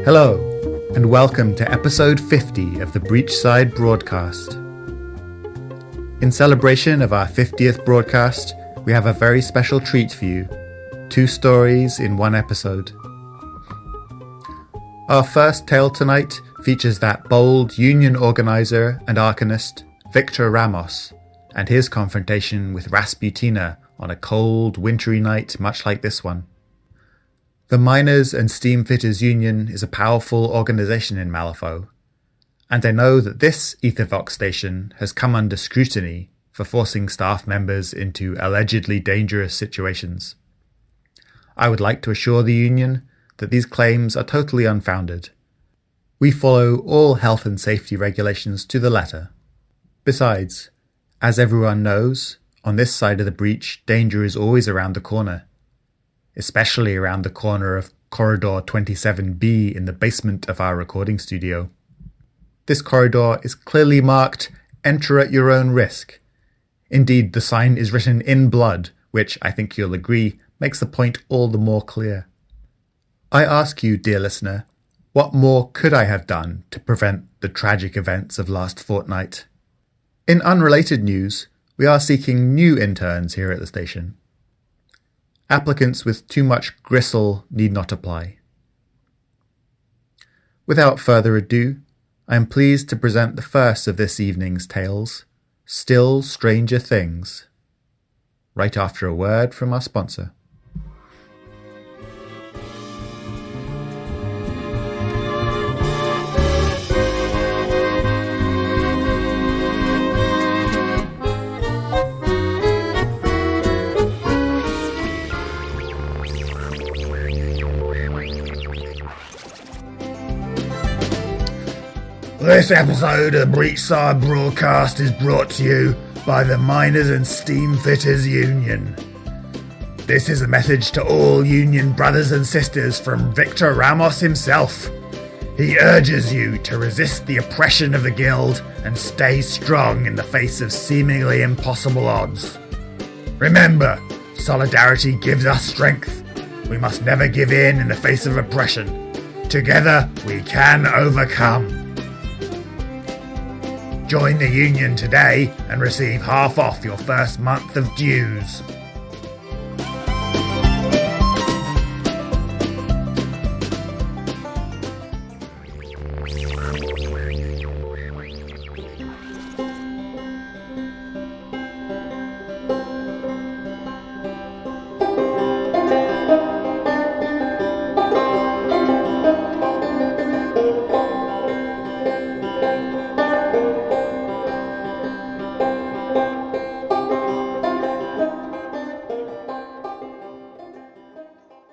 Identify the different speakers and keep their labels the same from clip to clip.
Speaker 1: Hello, and welcome to episode 50 of the Breachside broadcast. In celebration of our 50th broadcast, we have a very special treat for you. 2 stories in one episode. Our first tale tonight features that bold union organizer and arcanist, Victor Ramos, and his confrontation with Rasputina on a cold, wintry night much like this one. The Miners and Steamfitters Union is a powerful organisation in Malifaux, and I know that this Ethervox station has come under scrutiny for forcing staff members into allegedly dangerous situations. I would like to assure the Union that these claims are totally unfounded. We follow all health and safety regulations to the letter. Besides, as everyone knows, on this side of the breach, danger is always around the corner, especially around the corner of Corridor 27B in the basement of our recording studio. This corridor is clearly marked, "Enter at your own risk." Indeed, the sign is written in blood, which, I think you'll agree, makes the point all the more clear. I ask you, dear listener, what more could I have done to prevent the tragic events of last fortnight? In unrelated news, we are seeking new interns here at the station. Applicants with too much gristle need not apply. Without further ado, I am pleased to present the first of this evening's tales, Still Stranger Things, right after a word from our sponsor. This episode of the Breachside broadcast is brought to you by the Miners and Steamfitters Union. This is a message to all union brothers and sisters from Victor Ramos himself. He urges you to resist the oppression of the guild and stay strong in the face of seemingly impossible odds. Remember, solidarity gives us strength. We must never give in the face of oppression. Together we can overcome. Join the union today and receive half off your first month of dues.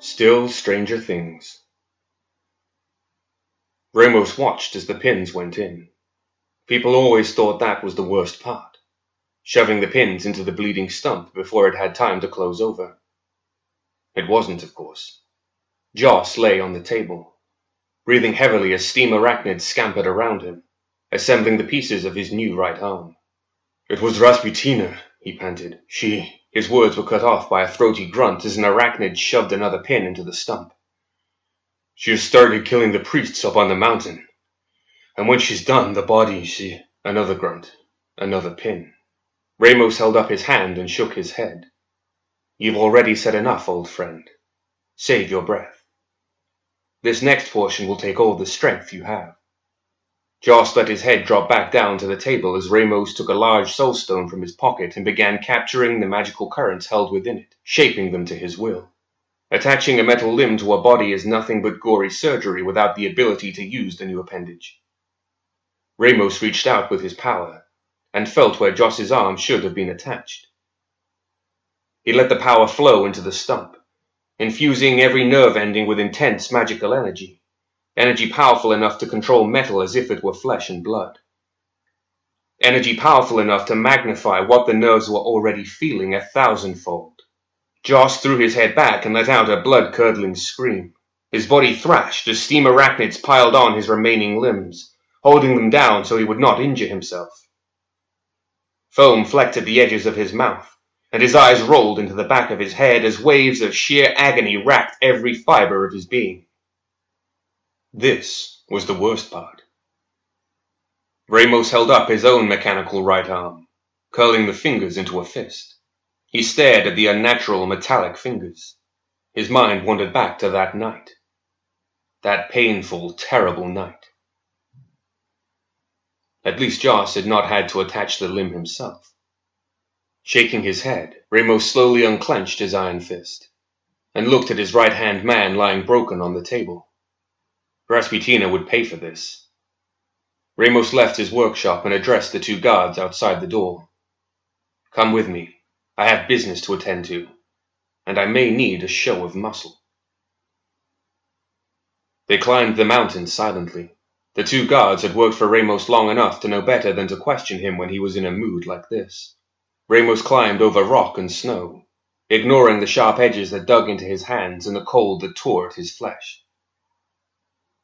Speaker 2: Still Stranger Things. Ramos watched as the pins went in. People always thought that was the worst part, shoving the pins into the bleeding stump before it had time to close over. It wasn't, of course. Joss lay on the table, breathing heavily as steam arachnids scampered around him, assembling the pieces of his new right arm. "It was Rasputina," he panted. His words were cut off by a throaty grunt as an arachnid shoved another pin into the stump. "She has started killing the priests up on the mountain. And when she's done, the body, Another grunt. Another pin. Ramos held up his hand and shook his head. "You've already said enough, old friend. Save your breath. This next portion will take all the strength you have." Joss let his head drop back down to the table as Ramos took a large soulstone from his pocket and began capturing the magical currents held within it, shaping them to his will. Attaching a metal limb to a body is nothing but gory surgery without the ability to use the new appendage. Ramos reached out with his power and felt where Joss's arm should have been attached. He let the power flow into the stump, infusing every nerve ending with intense magical energy powerful enough to control metal as if it were flesh and blood. Energy powerful enough to magnify what the nerves were already feeling 1,000-fold. Joss threw his head back and let out a blood-curdling scream. His body thrashed as steam arachnids piled on his remaining limbs, holding them down so he would not injure himself. Foam flecked at the edges of his mouth, and his eyes rolled into the back of his head as waves of sheer agony racked every fiber of his being. This was the worst part. Ramos held up his own mechanical right arm, curling the fingers into a fist. He stared at the unnatural metallic fingers. His mind wandered back to that night. That painful, terrible night. At least Joss had not had to attach the limb himself. Shaking his head, Ramos slowly unclenched his iron fist, and looked at his right-hand man lying broken on the table. Rasputina would pay for this. Ramos left his workshop and addressed the two guards outside the door. "Come with me. I have business to attend to, and I may need a show of muscle." They climbed the mountain silently. The two guards had worked for Ramos long enough to know better than to question him when he was in a mood like this. Ramos climbed over rock and snow, ignoring the sharp edges that dug into his hands and the cold that tore at his flesh.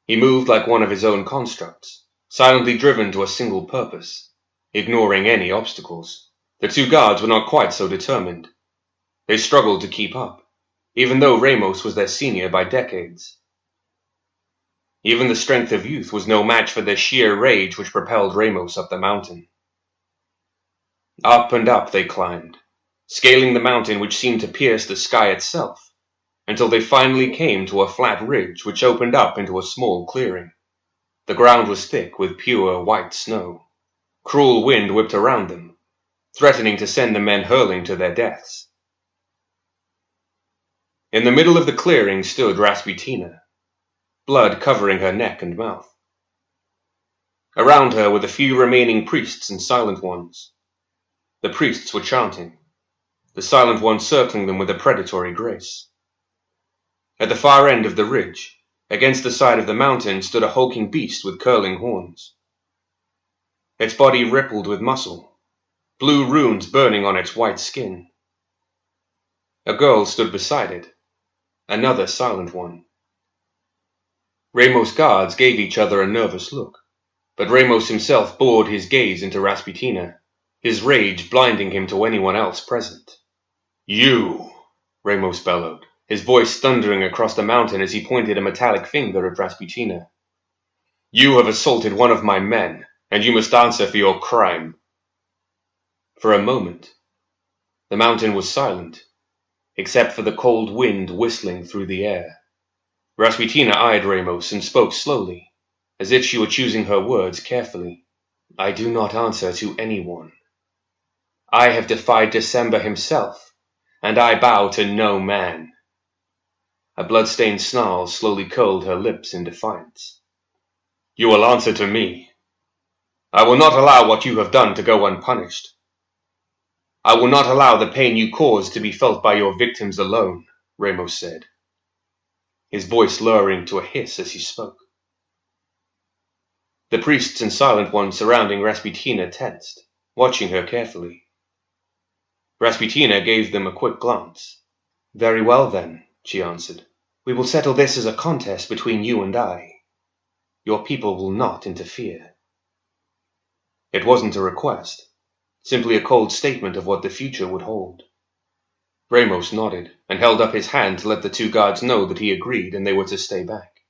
Speaker 2: He moved like one of his own constructs, silently driven to a single purpose, ignoring any obstacles. The two guards were not quite so determined. They struggled to keep up, even though Ramos was their senior by decades. Even the strength of youth was no match for the sheer rage which propelled Ramos up the mountain. Up and up they climbed, scaling the mountain which seemed to pierce the sky itself, until they finally came to a flat ridge which opened up into a small clearing. The ground was thick with pure white snow. Cruel wind whipped around them, threatening to send the men hurling to their deaths. In the middle of the clearing stood Rasputina, blood covering her neck and mouth. Around her were the few remaining priests and silent ones. The priests were chanting, the silent ones circling them with a predatory grace. At the far end of the ridge, against the side of the mountain, stood a hulking beast with curling horns. Its body rippled with muscle, blue runes burning on its white skin. A girl stood beside it, another silent one. Ramos' guards gave each other a nervous look, but Ramos himself bored his gaze into Rasputina, his rage blinding him to anyone else present. "You!" Ramos bellowed, his voice thundering across the mountain as he pointed a metallic finger at Rasputina. "You have assaulted one of my men, and you must answer for your crime." For a moment, the mountain was silent, except for the cold wind whistling through the air. Rasputina eyed Ramos and spoke slowly, as if she were choosing her words carefully. "I do not answer to anyone. I have defied December himself, and I bow to no man." A blood-stained snarl slowly curled her lips in defiance. "You will answer to me. I will not allow what you have done to go unpunished. I will not allow the pain you caused to be felt by your victims alone," Ramos said, his voice lowering to a hiss as he spoke. The priests and silent ones surrounding Rasputina tensed, watching her carefully. Rasputina gave them a quick glance. "Very well then," she answered. "We will settle this as a contest between you and I. Your people will not interfere." It wasn't a request, simply a cold statement of what the future would hold. Ramos nodded and held up his hand to let the two guards know that he agreed and they were to stay back.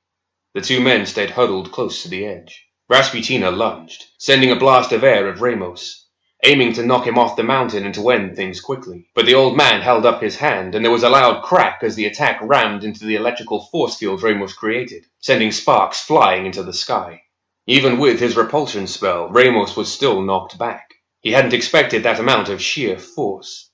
Speaker 2: The two men stayed huddled close to the edge. Rasputina lunged, sending a blast of air at Ramos, aiming to knock him off the mountain and to end things quickly. But the old man held up his hand, and there was a loud crack as the attack rammed into the electrical force field Ramos created, sending sparks flying into the sky. Even with his repulsion spell, Ramos was still knocked back. He hadn't expected that amount of sheer force.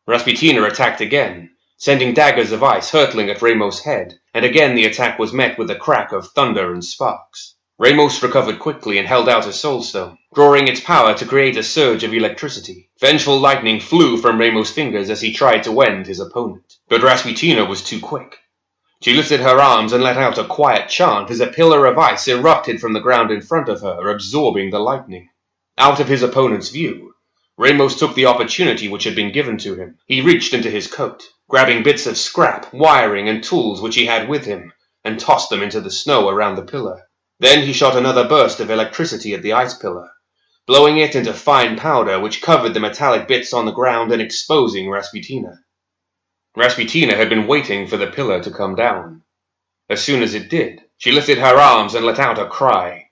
Speaker 2: Rasputina attacked again, sending daggers of ice hurtling at Ramos' head, and again the attack was met with a crack of thunder and sparks. Ramos recovered quickly and held out a soul stone, drawing its power to create a surge of electricity. Vengeful lightning flew from Ramos' fingers as he tried to end his opponent. But Rasputina was too quick. She lifted her arms and let out a quiet chant as a pillar of ice erupted from the ground in front of her, absorbing the lightning. Out of his opponent's view, Ramos took the opportunity which had been given to him. He reached into his coat, grabbing bits of scrap, wiring, and tools which he had with him, and tossed them into the snow around the pillar. Then he shot another burst of electricity at the ice pillar, blowing it into fine powder which covered the metallic bits on the ground and exposing Rasputina. Rasputina had been waiting for the pillar to come down. As soon as it did, She lifted her arms and let out a cry.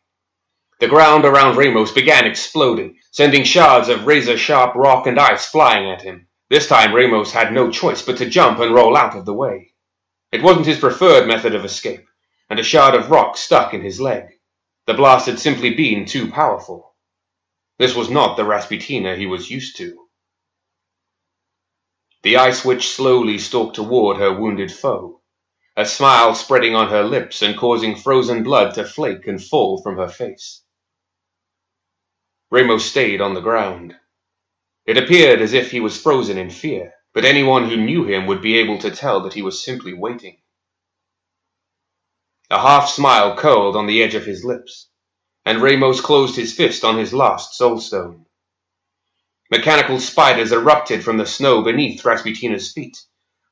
Speaker 2: The ground around Ramos began exploding, sending shards of razor-sharp rock and ice flying at him. This time Ramos had no choice but to jump and roll out of the way. It wasn't his preferred method of escape, and a shard of rock stuck in his leg. The blast had simply been too powerful. This was not the Rasputina he was used to. The ice witch slowly stalked toward her wounded foe, a smile spreading on her lips and causing frozen blood to flake and fall from her face. Ramos stayed on the ground. It appeared as if he was frozen in fear, but anyone who knew him would be able to tell that he was simply waiting. A half-smile curled on the edge of his lips, and Ramos closed his fist on his last soulstone. Mechanical spiders erupted from the snow beneath Rasputina's feet,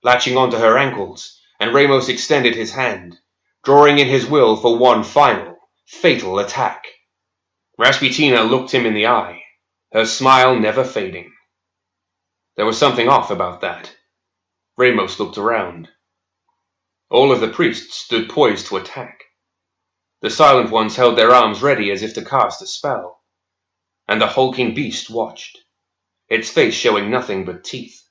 Speaker 2: latching onto her ankles, and Ramos extended his hand, drawing in his will for one final, fatal attack. Rasputina looked him in the eye, her smile never fading. There was something off about that. Ramos looked around. All of the priests stood poised to attack. The silent ones held their arms ready as if to cast a spell, and the hulking beast watched, its face showing nothing but teeth.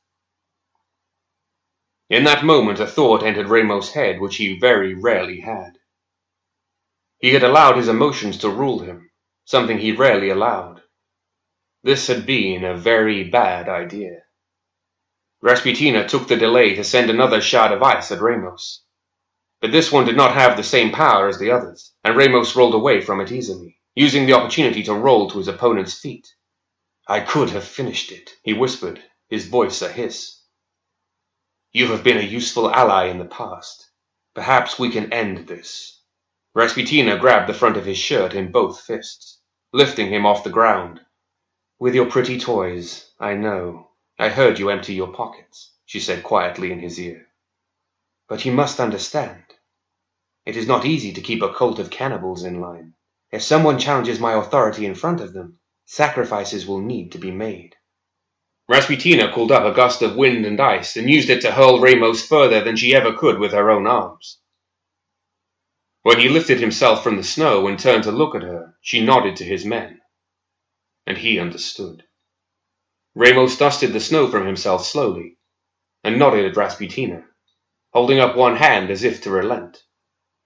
Speaker 2: In that moment a thought entered Ramos' head which he very rarely had. He had allowed his emotions to rule him, something he rarely allowed. This had been a very bad idea. Rasputina took the delay to send another shard of ice at Ramos. But this one did not have the same power as the others, and Ramos rolled away from it easily, using the opportunity to roll to his opponent's feet. "I could have finished it," he whispered, his voice a hiss. "You have been a useful ally in the past. Perhaps we can end this." Rasputina grabbed the front of his shirt in both fists, lifting him off the ground. "With your pretty toys, I know. I heard you empty your pockets," she said quietly in his ear. "But you must understand. It is not easy to keep a cult of cannibals in line. If someone challenges my authority in front of them, sacrifices will need to be made." Rasputina called up a gust of wind and ice and used it to hurl Ramos further than she ever could with her own arms. When he lifted himself from the snow and turned to look at her, she nodded to his men. And he understood. Ramos dusted the snow from himself slowly, and nodded at Rasputina, holding up one hand as if to relent.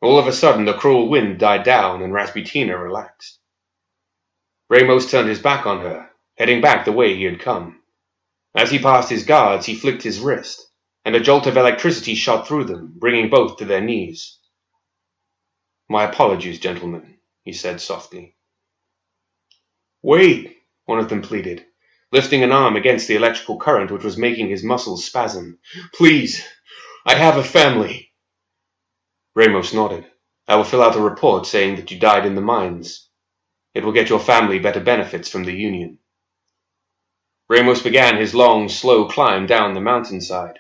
Speaker 2: All of a sudden the cruel wind died down and Rasputina relaxed. Ramos turned his back on her, heading back the way he had come. As he passed his guards, he flicked his wrist, and a jolt of electricity shot through them, bringing both to their knees. "My apologies, gentlemen," he said softly. "Wait," one of them pleaded, lifting an arm against the electrical current which was making his muscles spasm. "Please, I have a family." Ramos nodded. "I will fill out a report saying that you died in the mines. It will get your family better benefits from the Union." Ramos began his long, slow climb down the mountainside.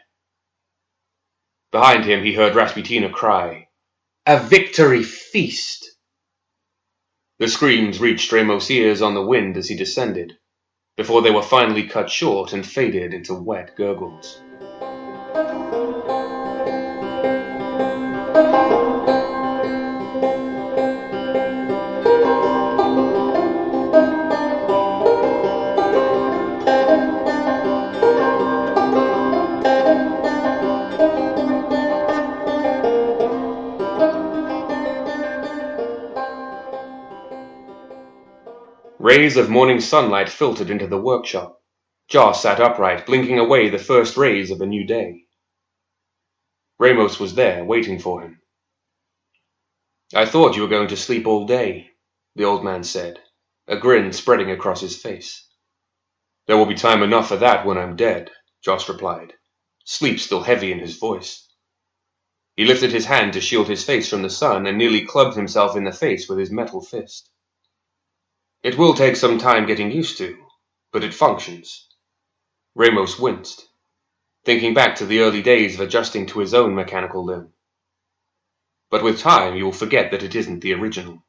Speaker 2: Behind him he heard Rasputina cry, "A victory feast!" The screams reached Ramos' ears on the wind as he descended, before they were finally cut short and faded into wet gurgles. Rays of morning sunlight filtered into the workshop. Joss sat upright, blinking away the first rays of a new day. Ramos was there, waiting for him. "I thought you were going to sleep all day," the old man said, a grin spreading across his face. "There will be time enough for that when I'm dead," Joss replied, sleep still heavy in his voice. He lifted his hand to shield his face from the sun and nearly clubbed himself in the face with his metal fist. "It will take some time getting used to, but it functions." Ramos winced, thinking back to the early days of adjusting to his own mechanical limb. "But with time you will forget that it isn't the original."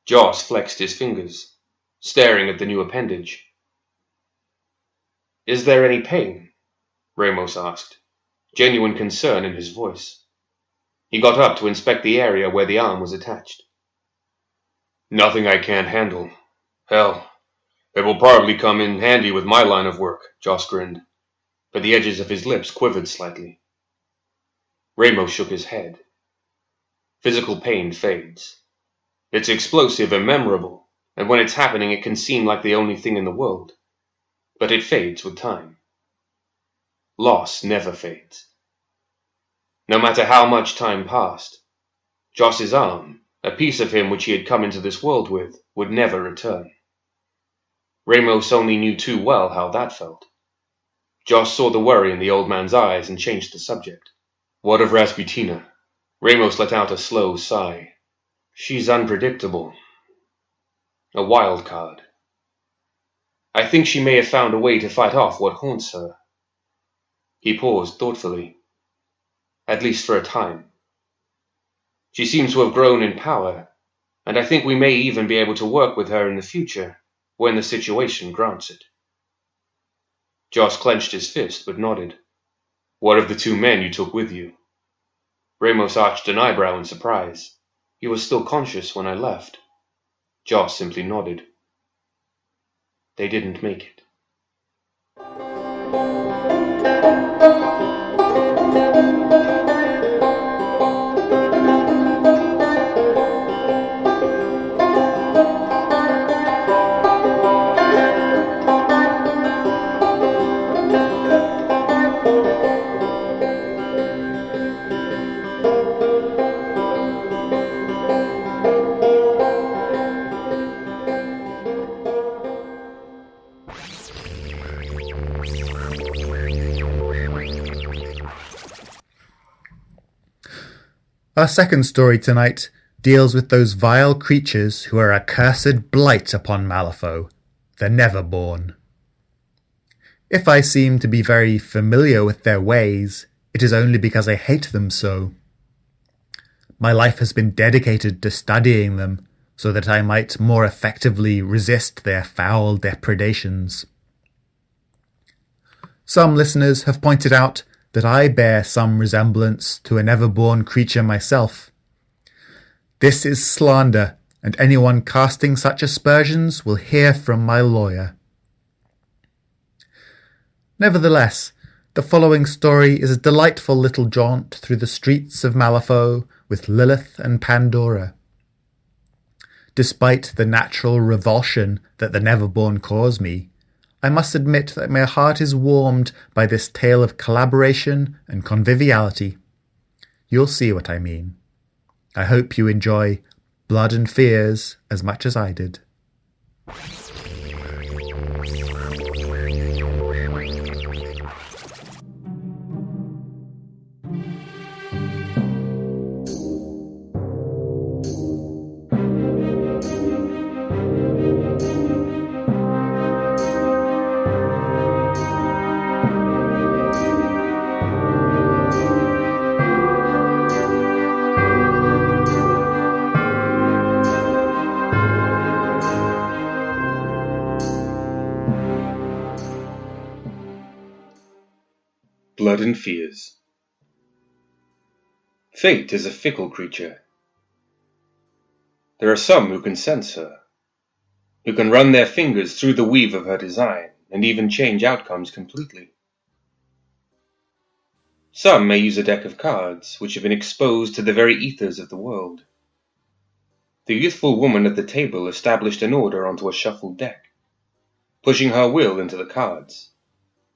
Speaker 2: Joss flexed his fingers, staring at the new appendage. "Is there any pain?" Ramos asked, genuine concern in his voice. He got up to inspect the area where the arm was attached. "Nothing I can't handle. Hell, it will probably come in handy with my line of work," Joss grinned, but the edges of his lips quivered slightly. Ramos shook his head. Physical pain fades. It's explosive and memorable, and when it's happening it can seem like the only thing in the world. But it fades with time. Loss never fades. No matter how much time passed, Joss's arm, a piece of him which he had come into this world with, would never return. Ramos only knew too well how that felt. Joss saw the worry in the old man's eyes and changed the subject. "What of Rasputina?" Ramos let out a slow sigh. "She's unpredictable. A wild card. I think she may have found a way to fight off what haunts her." He paused thoughtfully. "At least for a time. She seems to have grown in power, and I think we may even be able to work with her in the future, when the situation grants it." Joss clenched his fist, but nodded. "What of the 2 men you took with you?" Ramos arched an eyebrow in surprise. "He was still conscious when I left." Joss simply nodded. "They didn't make it."
Speaker 1: Our second story tonight deals with those vile creatures who are a cursed blight upon Malifaux, the Neverborn. If I seem to be very familiar with their ways, it is only because I hate them so. My life has been dedicated to studying them, so that I might more effectively resist their foul depredations. Some listeners have pointed out that I bear some resemblance to a never-born creature myself. This is slander, and anyone casting such aspersions will hear from my lawyer. Nevertheless, the following story is a delightful little jaunt through the streets of Malifaux with Lilith and Pandora. Despite the natural revulsion that the Neverborn cause me, I must admit that my heart is warmed by this tale of collaboration and conviviality. You'll see what I mean. I hope you enjoy Blood and Fears as much as I did.
Speaker 2: Blood and Fears. Fate is a fickle creature. There are some who can sense her, who can run their fingers through the weave of her design and even change outcomes completely. Some may use a deck of cards which have been exposed to the very ethers of the world. The youthful woman at the table established an order onto a shuffled deck, pushing her will into the cards,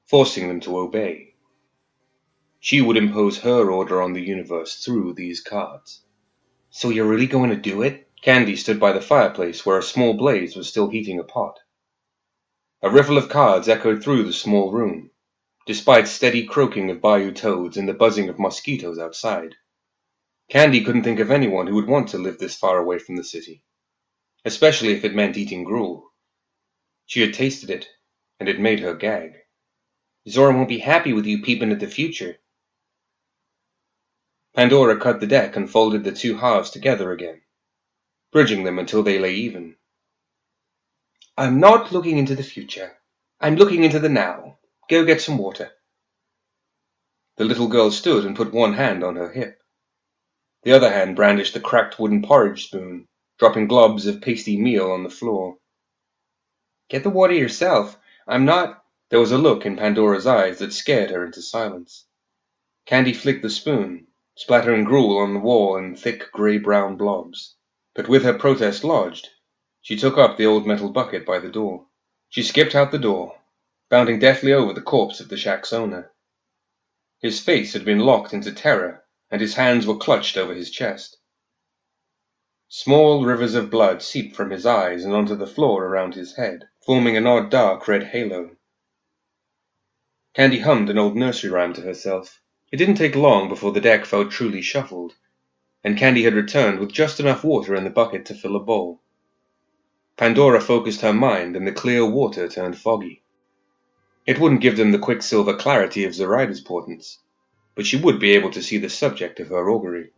Speaker 2: forcing them to obey. She would impose her order on the universe through these cards. "So you're really going to do it?" Candy stood by the fireplace where a small blaze was still heating a pot. A riffle of cards echoed through the small room, despite steady croaking of bayou toads and the buzzing of mosquitoes outside. Candy couldn't think of anyone who would want to live this far away from the city, especially if it meant eating gruel. She had tasted it, and it made her gag. "Zora won't be happy with you peeping at the future." Pandora cut the deck and folded the 2 halves together again, bridging them until they lay even. "I'm not looking into the future. I'm looking into the now. Go get some water." The little girl stood and put one hand on her hip. The other hand brandished the cracked wooden porridge spoon, dropping globs of pasty meal on the floor. "Get the water yourself. I'm not—" There was a look in Pandora's eyes that scared her into silence. Candy flicked the spoon, splattering gruel on the wall in thick grey-brown blobs. But with her protest lodged, she took up the old metal bucket by the door. She skipped out the door, bounding deftly over the corpse of the shack's owner. His face had been locked into terror, and his hands were clutched over his chest. Small rivers of blood seeped from his eyes and onto the floor around his head, forming an odd dark red halo. Candy hummed an old nursery rhyme to herself. It didn't take long before the deck felt truly shuffled, and Candy had returned with just enough water in the bucket to fill a bowl. Pandora focused her mind, and the clear water turned foggy. It wouldn't give them the quicksilver clarity of Zoraida's portents, but she would be able to see the subject of her augury.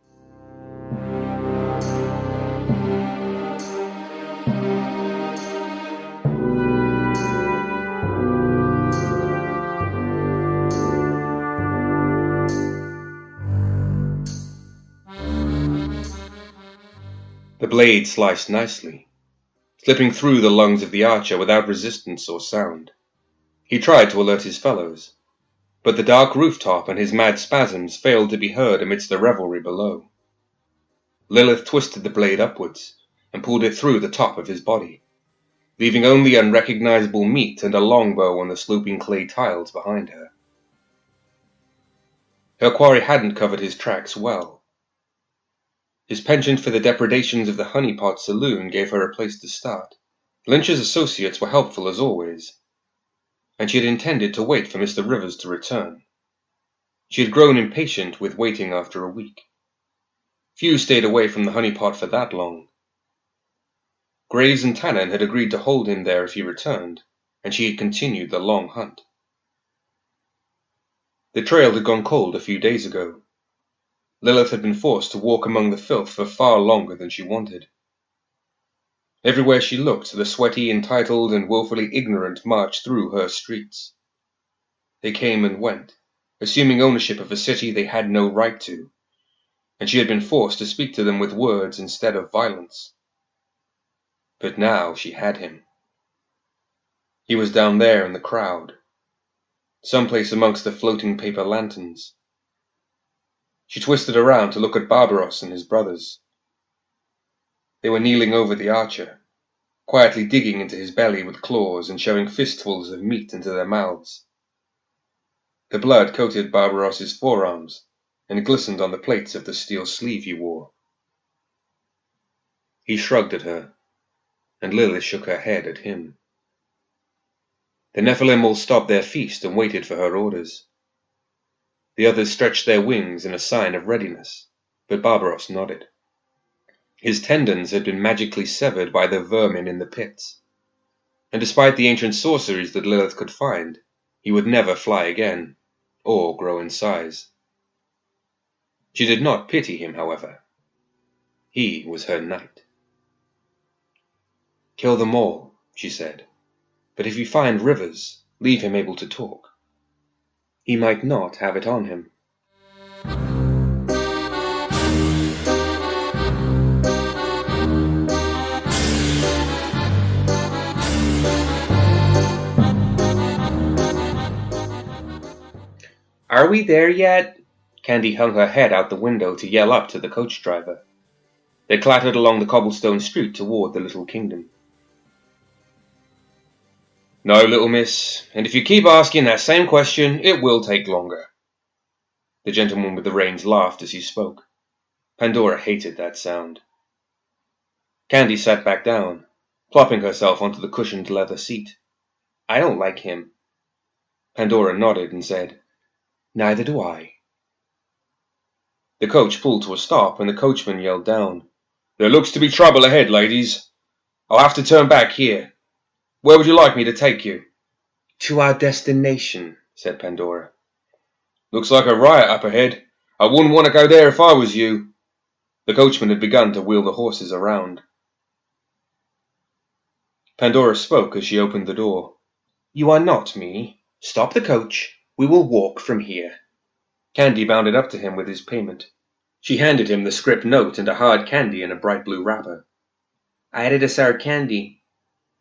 Speaker 2: The blade sliced nicely, slipping through the lungs of the archer without resistance or sound. He tried to alert his fellows, but the dark rooftop and his mad spasms failed to be heard amidst the revelry below. Lilith twisted the blade upwards and pulled it through the top of his body, leaving only unrecognizable meat and a longbow on the sloping clay tiles behind her. Her quarry hadn't covered his tracks well. His penchant for the depredations of the Honeypot Saloon gave her a place to start. Lynch's associates were helpful as always, and she had intended to wait for Mr. Rivers to return. She had grown impatient with waiting after a week. Few stayed away from the Honeypot for that long. Graves and Tannen had agreed to hold him there if he returned, and she had continued the long hunt. The trail had gone cold a few days ago. Lilith had been forced to walk among the filth for far longer than she wanted. Everywhere she looked, the sweaty, entitled, and woefully ignorant marched through her streets. They came and went, assuming ownership of a city they had no right to, and she had been forced to speak to them with words instead of violence. But now she had him. He was down there in the crowd, someplace amongst the floating paper lanterns. She twisted around to look at Barbaros and his brothers. They were kneeling over the archer, quietly digging into his belly with claws and shoving fistfuls of meat into their mouths. The blood coated Barbaros's forearms and glistened on the plates of the steel sleeve he wore. He shrugged at her, and Lilith shook her head at him. The Nephilim all stopped their feast and waited for her orders. The others stretched their wings in a sign of readiness, but Barbaros nodded. His tendons had been magically severed by the vermin in the pits, and despite the ancient sorceries that Lilith could find, he would never fly again, or grow in size. She did not pity him, however. He was her knight. "Kill them all," she said, "but if you find Rivers, leave him able to talk. He might not have it on him." "Are we there yet?" Candy hung her head out the window to yell up to the coach driver. They clattered along the cobblestone street toward the little kingdom. "No, little miss, and if you keep asking that same question, it will take longer." The gentleman with the reins laughed as he spoke. Pandora hated that sound. Candy sat back down, plopping herself onto the cushioned leather seat. "I don't like him." Pandora nodded and said, "Neither do I." The coach pulled to a stop, and the coachman yelled down, "There looks to be trouble ahead, ladies. I'll have to turn back here. Where would you like me to take you?" "To our destination," said Pandora. "Looks like a riot up ahead. I wouldn't want to go there if I was you." The coachman had begun to wheel the horses around. Pandora spoke as she opened the door. "You are not me. Stop the coach. We will walk from here." Candy bounded up to him with his payment. She handed him the script note and a hard candy in a bright blue wrapper.
Speaker 3: I added a sour candy.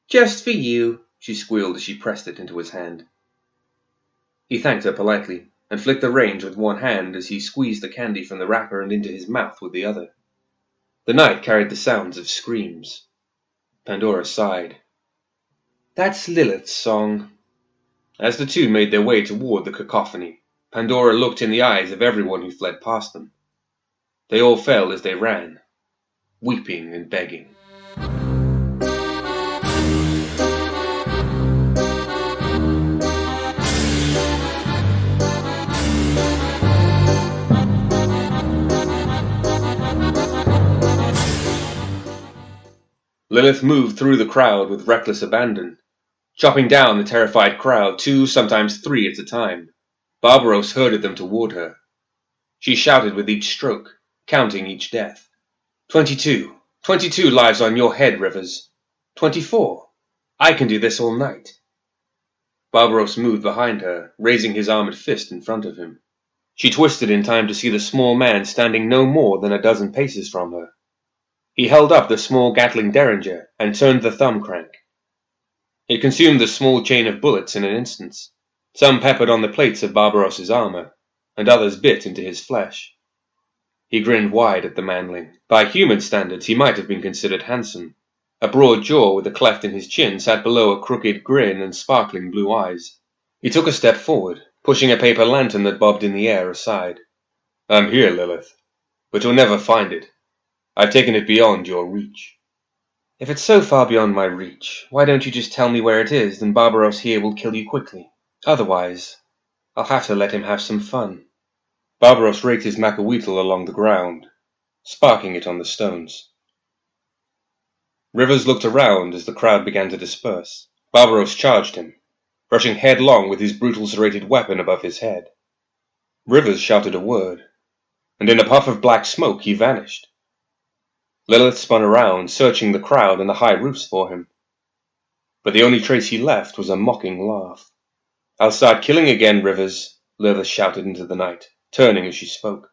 Speaker 3: Just for you, she squealed as she pressed it into his hand.
Speaker 2: He thanked her politely and flicked the reins with one hand as he squeezed the candy from the wrapper and into his mouth with the other. The night carried the sounds of screams. Pandora sighed.
Speaker 3: That's Lilith's song.
Speaker 2: As the two made their way toward the cacophony, Pandora looked in the eyes of everyone who fled past them. They all fell as they ran, weeping and begging. Lilith moved through the crowd with reckless abandon, chopping down the terrified crowd, 2, sometimes 3 at a time. Barbaros herded them toward her. She shouted with each stroke, counting each death. 22. 22 lives on your head, Rivers. 24. I can do this all night. Barbaros moved behind her, raising his armored fist in front of him. She twisted in time to see the small man standing no more than a dozen paces from her. He held up the small Gatling derringer and turned the thumb crank. It consumed the small chain of bullets in an instant. Some peppered on the plates of Barbaros's armor, and others bit into his flesh. He grinned wide at the manling. By human standards, he might have been considered handsome. A broad jaw with a cleft in his chin sat below a crooked grin and sparkling blue eyes. He took a step forward, pushing a paper lantern that bobbed in the air aside. I'm here, Lilith, but you'll never find it. I've taken it beyond your reach.
Speaker 3: If it's so far beyond my reach, why don't you just tell me where it is, then Barbaros here will kill you quickly. Otherwise, I'll have to let him have some fun.
Speaker 2: Barbaros raked his macahuitl along the ground, sparking it on the stones. Rivers looked around as the crowd began to disperse. Barbaros charged him, rushing headlong with his brutal serrated weapon above his head. Rivers shouted a word, and in a puff of black smoke he vanished. Lilith spun around, searching the crowd and the high roofs for him. But the only trace he left was a mocking laugh. I'll start killing again, Rivers, Lilith shouted into the night, turning as she spoke.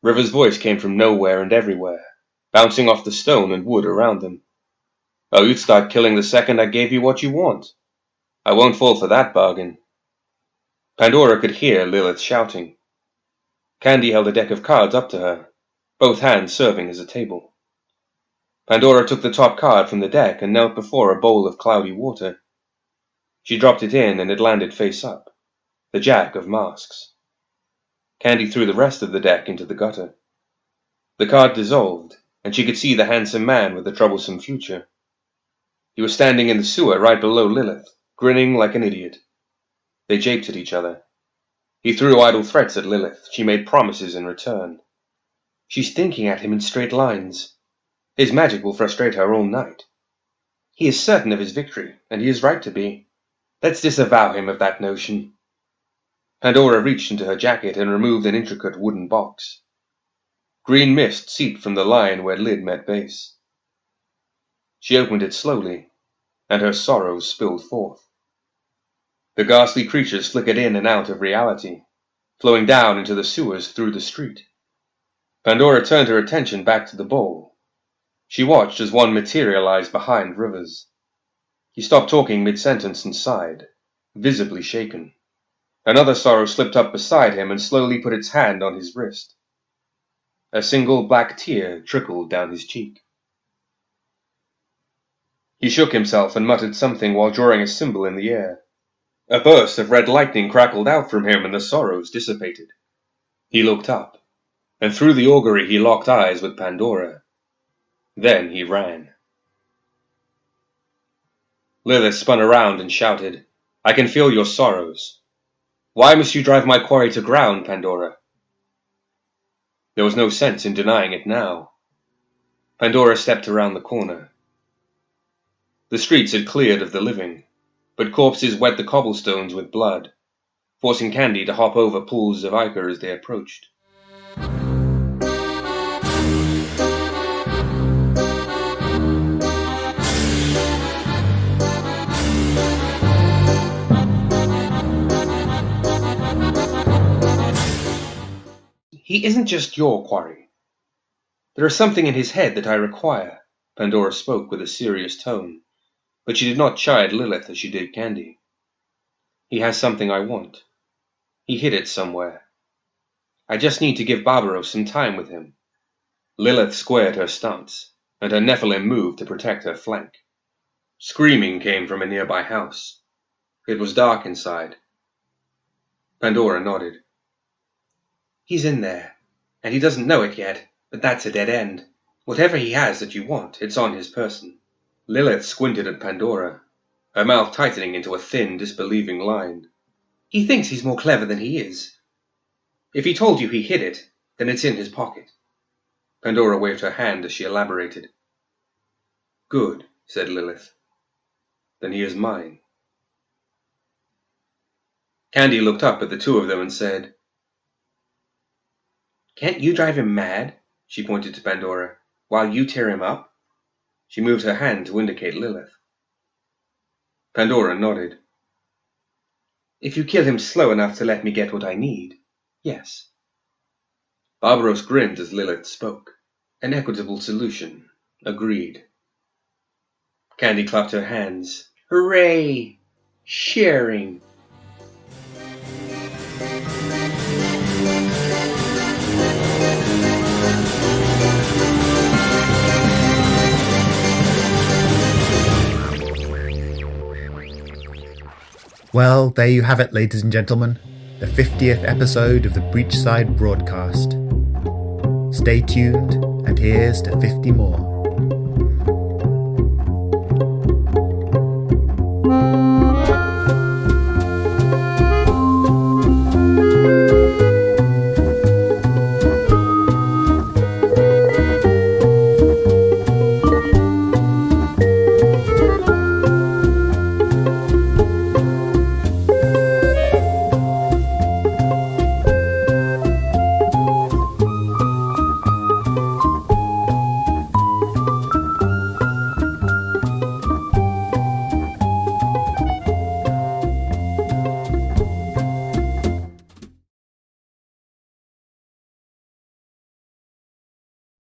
Speaker 2: Rivers' voice came from nowhere and everywhere, bouncing off the stone and wood around them. Oh, you'd start killing the second I gave you what you want. I won't fall for that bargain. Pandora could hear Lilith shouting. Candy held a deck of cards up to her, both hands serving as a table. Pandora took the top card from the deck and knelt before a bowl of cloudy water. She dropped it in and it landed face up, the Jack of Masks. Candy threw the rest of the deck into the gutter. The card dissolved, and she could see the handsome man with the troublesome future. He was standing in the sewer right below Lilith, grinning like an idiot. They japed at each other. He threw idle threats at Lilith. She made promises in return. She's thinking at him in straight lines. His magic will frustrate her all night. He is certain of his victory, and he is right to be. Let's disavow him of that notion. Pandora reached into her jacket and removed an intricate wooden box. Green mist seeped from the line where lid met base. She opened it slowly, and her sorrows spilled forth. The ghastly creatures flickered in and out of reality, flowing down into the sewers through the street. Pandora turned her attention back to the bowl. She watched as one materialized behind Rivers. He stopped talking mid-sentence and sighed, visibly shaken. Another sorrow slipped up beside him and slowly put its hand on his wrist. A single black tear trickled down his cheek. He shook himself and muttered something while drawing a symbol in the air. A burst of red lightning crackled out from him and the sorrows dissipated. He looked up, and through the augury he locked eyes with Pandora. Then he ran. Lilith spun around and shouted, I can feel your sorrows. Why must you drive my quarry to ground, Pandora? There was no sense in denying it now. Pandora stepped around the corner. The streets had cleared of the living, but corpses wet the cobblestones with blood, forcing Candy to hop over pools of ichor as they approached.
Speaker 3: He isn't just your quarry. There is something in his head that I require. Pandora spoke with a serious tone, but she did not chide Lilith as she did Candy. He has something I want. He hid it somewhere. I just need to give Barbaros some time with him. Lilith squared her stance, and her Nephilim moved to protect her flank. Screaming came from a nearby house. It was dark inside. Pandora nodded. He's in there, and he doesn't know it yet, but that's a dead end. Whatever he has that you want, it's on his person. Lilith squinted at Pandora, her mouth tightening into a thin, disbelieving line. He thinks he's more clever than he is. If he told you he hid it, then it's in his pocket. Pandora waved her hand as she elaborated. Good, said Lilith. Then he is mine. Candy looked up at the two of them and said, Can't you drive him mad? She pointed to Pandora. While you tear him up? She moved her hand to indicate Lilith. Pandora nodded. If you kill him slow enough to let me get what I need, yes. Barbaros grinned as Lilith spoke. An equitable solution. Agreed. Candy clapped her hands. Hooray! Sharing!
Speaker 1: Well, there you have it, ladies and gentlemen. The 50th episode of the Breachside broadcast. Stay tuned, and here's to 50 more.